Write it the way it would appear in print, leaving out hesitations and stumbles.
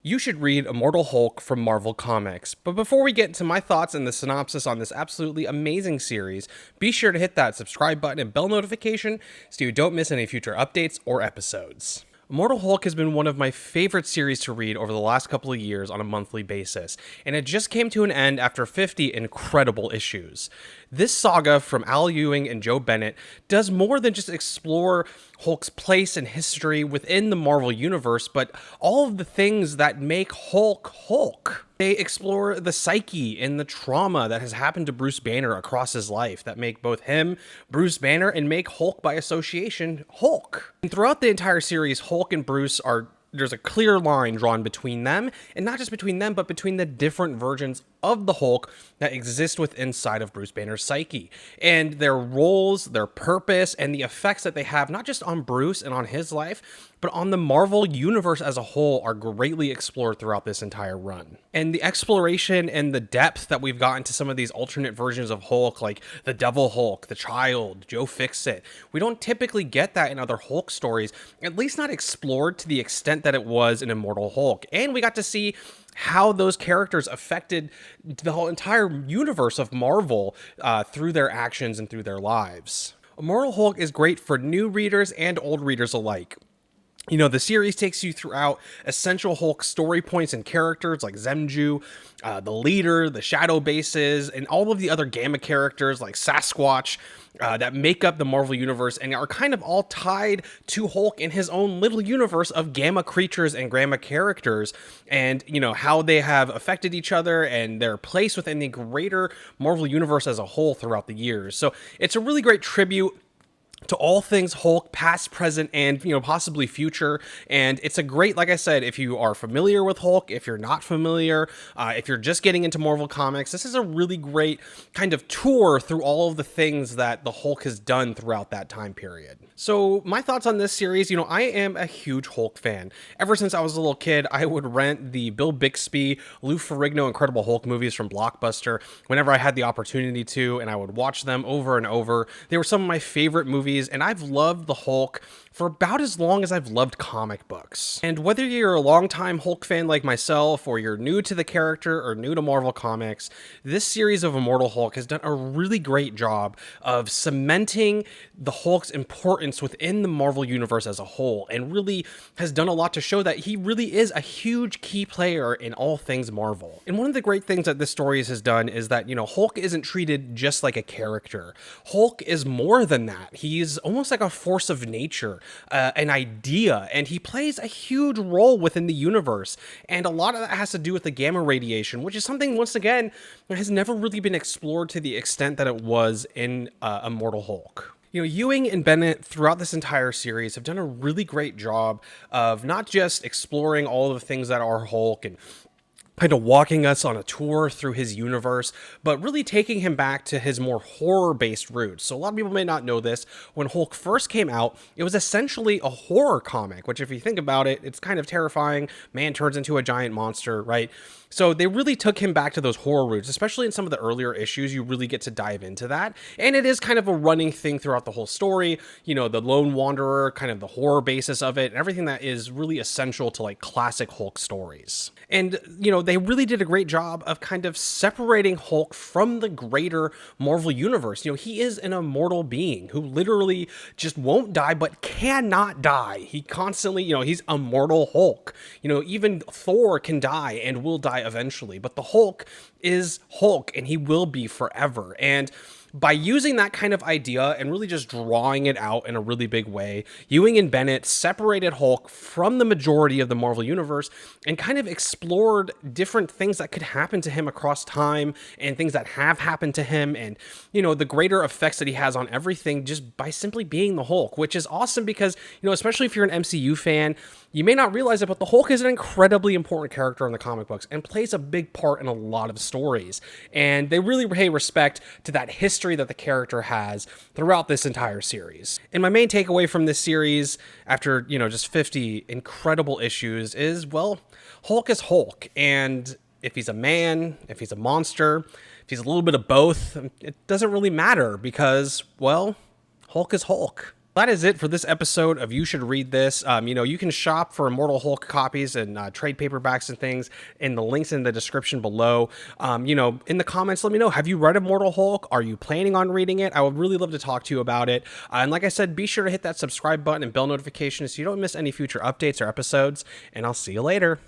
You should read Immortal Hulk from Marvel Comics. But before we get into my thoughts and the synopsis on this absolutely amazing series, be sure to hit that subscribe button and bell notification so you don't miss any future updates or episodes. Immortal Hulk has been one of my favorite series to read over the last couple of years on a monthly basis, and it just came to an end after 50 incredible issues. This saga from Al Ewing and Joe Bennett does more than just explore Hulk's place and history within the Marvel Universe, but all of the things that make Hulk Hulk. They explore the psyche and the trauma that has happened to Bruce Banner across his life that make both him, Bruce Banner, and make Hulk by association Hulk. And throughout the entire series, Hulk and Bruce there's a clear line drawn between them, and not just between them, but between the different versions of the Hulk that exist within inside of Bruce Banner's psyche, and their roles, their purpose, and the effects that they have not just on Bruce and on his life, but on the Marvel Universe as a whole are greatly explored throughout this entire run. And the exploration and the depth that we've gotten to some of these alternate versions of Hulk, like the Devil Hulk, the Child, Joe Fixit, we don't typically get that in other Hulk stories, at least not explored to the extent that it was in Immortal Hulk. And we got to see how those characters affected the whole entire universe of Marvel through their actions and through their lives. Immortal Hulk is great for new readers and old readers alike. You know, the series takes you throughout essential Hulk story points and characters like Zemju, the leader, the shadow bases, and all of the other Gamma characters like Sasquatch that make up the Marvel Universe and are kind of all tied to Hulk in his own little universe of Gamma creatures and Gamma characters, and, you know, how they have affected each other and their place within the greater Marvel Universe as a whole throughout the years. So it's a really great tribute to all things Hulk, past, present, and, you know, possibly future. And it's a great, like I said, if you are familiar with Hulk, if you're not familiar, if you're just getting into Marvel Comics, this is a really great kind of tour through all of the things that the Hulk has done throughout that time period. So my thoughts on this series, you know, I am a huge Hulk fan. Ever since I was a little kid, I would rent the Bill Bixby, Lou Ferrigno Incredible Hulk movies from Blockbuster whenever I had the opportunity to, and I would watch them over and over. They were some of my favorite movies, and I've loved the Hulk for about as long as I've loved comic books. And whether you're a longtime Hulk fan like myself, or you're new to the character or new to Marvel Comics, this series of Immortal Hulk has done a really great job of cementing the Hulk's importance within the Marvel Universe as a whole, and really has done a lot to show that he really is a huge key player in all things Marvel. And one of the great things that this story has done is that, you know, Hulk isn't treated just like a character. Hulk is more than that. He's almost like a force of nature, an idea, and he plays a huge role within the universe. And a lot of that has to do with the gamma radiation, which is something, once again, that has never really been explored to the extent that it was in Immortal Hulk. You know, Ewing and Bennett throughout this entire series have done a really great job of not just exploring all of the things that are Hulk and kind of walking us on a tour through his universe, but really taking him back to his more horror-based roots. So a lot of people may not know this. When Hulk first came out, it was essentially a horror comic, which, if you think about it, it's kind of terrifying. Man turns into a giant monster, right? So they really took him back to those horror roots, especially in some of the earlier issues. You really get to dive into that. And it is kind of a running thing throughout the whole story. You know, the lone wanderer, kind of the horror basis of it, and everything that is really essential to like classic Hulk stories. And, you know, they really did a great job of kind of separating Hulk from the greater Marvel Universe. You know, he is an immortal being who literally just won't die, but cannot die. He constantly, you know, he's Immortal Hulk. You know, even Thor can die and will die eventually, but the Hulk is Hulk, and he will be forever. And by using that kind of idea and really just drawing it out in a really big way, Ewing and Bennett separated Hulk from the majority of the Marvel Universe and kind of explored different things that could happen to him across time, and things that have happened to him, and, you know, the greater effects that he has on everything just by simply being the Hulk, which is awesome because, you know, especially if you're an MCU fan, you may not realize it, but the Hulk is an incredibly important character in the comic books and plays a big part in a lot of stories. And they really pay respect to that history that the character has throughout this entire series. And my main takeaway from this series, after, you know, just 50 incredible issues, is, well, Hulk is Hulk. And if he's a man, if he's a monster, if he's a little bit of both, it doesn't really matter because, well, Hulk is Hulk. That is it for this episode of You Should Read This. You can shop for Immortal Hulk copies and trade paperbacks and things in the links in the description below. In the comments, let me know, have you read Immortal Hulk? Are you planning on reading it? I would really love to talk to you about it. And like I said, be sure to hit that subscribe button and bell notification so you don't miss any future updates or episodes. And I'll see you later.